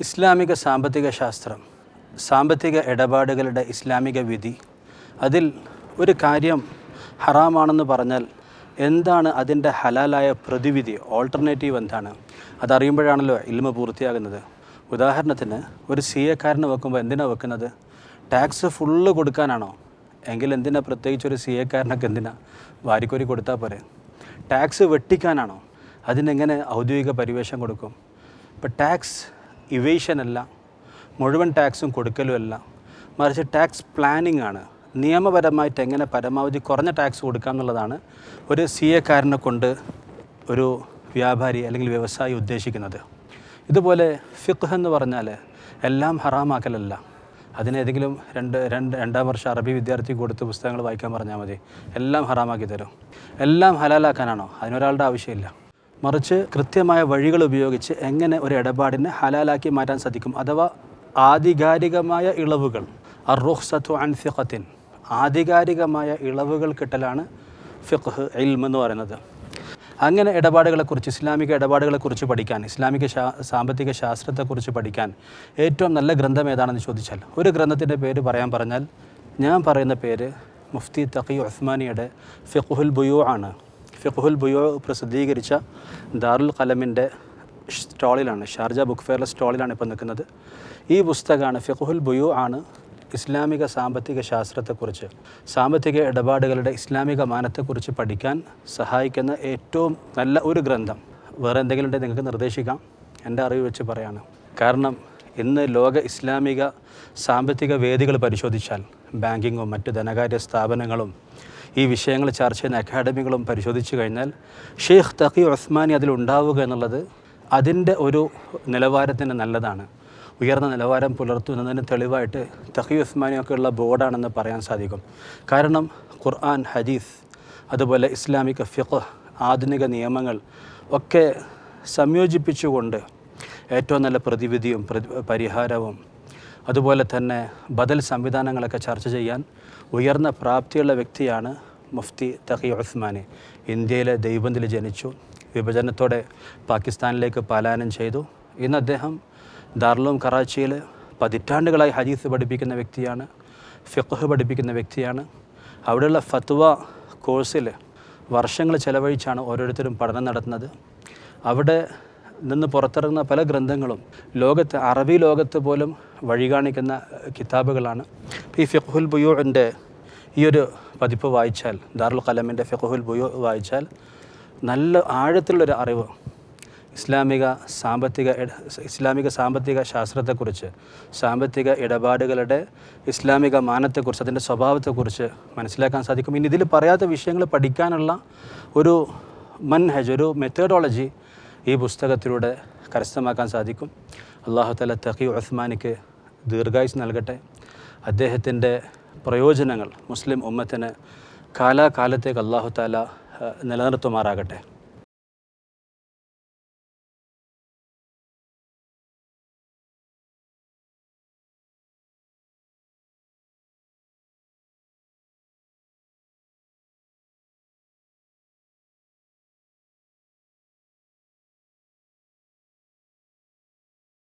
ഇസ്ലാമിക സാമ്പത്തിക ശാസ്ത്രം, സാമ്പത്തിക ഇടപാടുകളുടെ ഇസ്ലാമിക വിധി, അതിൽ ഒരു കാര്യം ഹറാമാണെന്ന് പറഞ്ഞാൽ എന്താണ് അതിൻ്റെ ഹലാലായ പ്രതിവിധി, ഓൾട്ടർനേറ്റീവ് എന്താണ്, അതറിയുമ്പോഴാണല്ലോ ഇൽമ പൂർത്തിയാകുന്നത്. ഉദാഹരണത്തിന് ഒരു CA-കാരന് വെക്കുമ്പോൾ എന്തിനാണ് വെക്കുന്നത്? ടാക്സ് ഫുള്ള് കൊടുക്കാനാണോ? എങ്കിൽ എന്തിനാ പ്രത്യേകിച്ച് ഒരു CA-കാരനൊക്കെ എന്തിനാ വാരിക്കോരി കൊടുത്താൽ പോരെ? ടാക്സ് വെട്ടിക്കാനാണോ? അതിനെങ്ങനെ ഔദ്യോഗിക പരിവേഷം കൊടുക്കും? ഇപ്പോൾ ടാക്സ് ഇവേഷൻ അല്ല, മുഴുവൻ ടാക്സും കൊടുക്കലുമല്ല, മറിച്ച് ടാക്സ് പ്ലാനിംഗ് ആണ്. നിയമപരമായിട്ട് എങ്ങനെ പരമാവധി കുറഞ്ഞ ടാക്സ് കൊടുക്കുക എന്നുള്ളതാണ് ഒരു CA-കാരനെ കൊണ്ട് ഒരു വ്യാപാരി അല്ലെങ്കിൽ വ്യവസായി ഉദ്ദേശിക്കുന്നത്. ഇതുപോലെ ഫിഖ് എന്ന് പറഞ്ഞാൽ എല്ലാം ഹറാമാക്കലല്ല. അതിനേതെങ്കിലും രണ്ടാം വർഷ അറബി വിദ്യാർത്ഥി കൊടുത്ത് പുസ്തകങ്ങൾ വായിക്കാൻ പറഞ്ഞാൽ മതി, എല്ലാം ഹറാമാക്കി തരും. എല്ലാം ഹലാലാക്കാനാണോ? അതിനൊരാളുടെ ആവശ്യമില്ല. മറിച്ച് കൃത്യമായ വഴികൾ ഉപയോഗിച്ച് എങ്ങനെ ഒരു ഇടപാടിനെ ഹലാലാക്കി മാറ്റാൻ സാധിക്കും, അഥവാ ആധികാരികമായ ഇളവുകൾ, അർ-റുഖ്സത്തു അൻ ഫിഖത്തിൻ, ആധികാരികമായ ഇളവുകൾ കിട്ടലാണ് ഫിഖ് ഇൽം എന്ന് പറയുന്നത്. അങ്ങനെ ഇടപാടുകളെക്കുറിച്ച്, ഇസ്ലാമിക ഇടപാടുകളെക്കുറിച്ച് പഠിക്കാൻ, ഇസ്ലാമിക സാമ്പത്തിക ശാസ്ത്രത്തെക്കുറിച്ച് പഠിക്കാൻ ഏറ്റവും നല്ല ഗ്രന്ഥം ഏതാണെന്ന് ചോദിച്ചാൽ, ഒരു ഗ്രന്ഥത്തിൻ്റെ പേര് പറഞ്ഞാൽ ഞാൻ പറയുന്ന പേര് മുഫ്തി തഖി ഉസ്മാനിയുടെ ഫിഖ്ഹുൽ ബുയൂ ആണ്. ഫിഖ്ഹുൽ ബുയൂ പ്രസിദ്ധീകരിച്ച ദാറുൽ ഖലമിൻ്റെ സ്റ്റാളിലാണ്, ഷാർജ ബുക്ക് ഫെയറിലെ സ്റ്റാളിലാണ് ഇപ്പോൾ നിൽക്കുന്നത്. ഈ പുസ്തകമാണ്, ഫിഖ്ഹുൽ ബുയൂ ആണ്, ഇസ്ലാമിക സാമ്പത്തിക ശാസ്ത്രത്തെക്കുറിച്ച്, സാമ്പത്തിക ഇടപാടുകളുടെ ഇസ്ലാമിക മാനത്തെക്കുറിച്ച് പഠിക്കാൻ സഹായിക്കുന്ന ഏറ്റവും നല്ല ഒരു ഗ്രന്ഥം. വേറെ എന്തെങ്കിലും ഉണ്ടെങ്കിൽ നിങ്ങൾക്ക് നിർദ്ദേശിക്കാം, എൻ്റെ അറിവ് വെച്ച് പറയാണ്. കാരണം ഇന്ന് ലോക ഇസ്ലാമിക സാമ്പത്തിക വേദികൾ പരിശോധിച്ചാൽ, ബാങ്കിങ്ങും മറ്റ് ധനകാര്യ സ്ഥാപനങ്ങളും ഈ വിഷയങ്ങൾ ചർച്ച ചെയ്യുന്ന അക്കാഡമികളും പരിശോധിച്ചു കഴിഞ്ഞാൽ ഷെയ്ഖ് തഖി ഉസ്മാനി അതിലുണ്ടാവുക എന്നുള്ളത് അതിൻ്റെ ഒരു നിലവാരത്തിന് നല്ലതാണ്. ഉയർന്ന നിലവാരം പുലർത്തുന്നതിന് തെളിവായിട്ട് തഖി ഉസ്മാനിയൊക്കെ ഉള്ള ബോർഡാണെന്ന് പറയാൻ സാധിക്കും. കാരണം ഖുർആൻ, ഹദീസ്, അതുപോലെ ഇസ്ലാമിക ഫിഖ്, ആധുനിക നിയമങ്ങൾ ഒക്കെ സംയോജിപ്പിച്ചുകൊണ്ട് ഏറ്റവും നല്ല പ്രതിവിധിയും പരിഹാരവും അതുപോലെ തന്നെ ബദൽ സംവിധാനങ്ങളൊക്കെ ചർച്ച ചെയ്യാൻ ഉയർന്ന പ്രാപ്തിയുള്ള വ്യക്തിയാണ് മുഫ്തി തഖി ഉസ്മാനി. ഇന്ത്യയിലെ ദൈവബന്ദിൽ ജനിച്ചു, വിഭജനത്തോടെ പാകിസ്ഥാനിലേക്ക് പലായനം ചെയ്തു. ഇന്ന് അദ്ദേഹം ദാറുൽ കറാച്ചിയിൽ പതിറ്റാണ്ടുകളായി ഹദീസ് പഠിപ്പിക്കുന്ന വ്യക്തിയാണ്, ഫിഖ് പഠിപ്പിക്കുന്ന വ്യക്തിയാണ്. അവിടെയുള്ള ഫത്വ കോഴ്സിൽ വർഷങ്ങൾ ചെലവഴിച്ചാണ് ഓരോരുത്തരും പഠനം നടത്തുന്നത്. അവിടെ നിന്ന് പുറത്തിറങ്ങുന്ന പല ഗ്രന്ഥങ്ങളും ലോകത്ത്, അറബി ലോകത്ത് പോലും വഴി കാണിക്കുന്ന കിതാബുകളാണ്. ഈ ഫിഖ്ഹുൽ ബുയൂഇൻ്റെ ഈ ഒരു പതിപ്പ് വായിച്ചാൽ, ദാറുൽ ഖലമിൻ്റെ ഫിഖ്ഹുൽ ബുയൂ വായിച്ചാൽ നല്ല ആഴത്തിലുള്ളൊരു അറിവ് ഇസ്ലാമിക സാമ്പത്തിക ശാസ്ത്രത്തെക്കുറിച്ച്, സാമ്പത്തിക ഇടപാടുകളുടെ ഇസ്ലാമിക മാനത്തെക്കുറിച്ച്, അതിൻ്റെ സ്വഭാവത്തെക്കുറിച്ച് മനസ്സിലാക്കാൻ സാധിക്കും. ഇനി ഇതിൽ പറയാത്ത വിഷയങ്ങൾ പഠിക്കാനുള്ള ഒരു മൻഹജ്, ഒരു മെത്തഡോളജി ഈ പുസ്തകത്തിലൂടെ കരസ്ഥമാക്കാൻ സാധിക്കും. അല്ലാഹു തആല തഖി ഉസ്മാനിക്ക് ദീർഘായുസ് നൽകട്ടെ. അദ്ദേഹത്തിൻ്റെ പ്രയോജനങ്ങൾ മുസ്ലിം ഉമ്മത്തിന് കാലാകാലത്തേക്ക് അല്ലാഹു തആല നിലനിർത്തുമാറാകട്ടെ.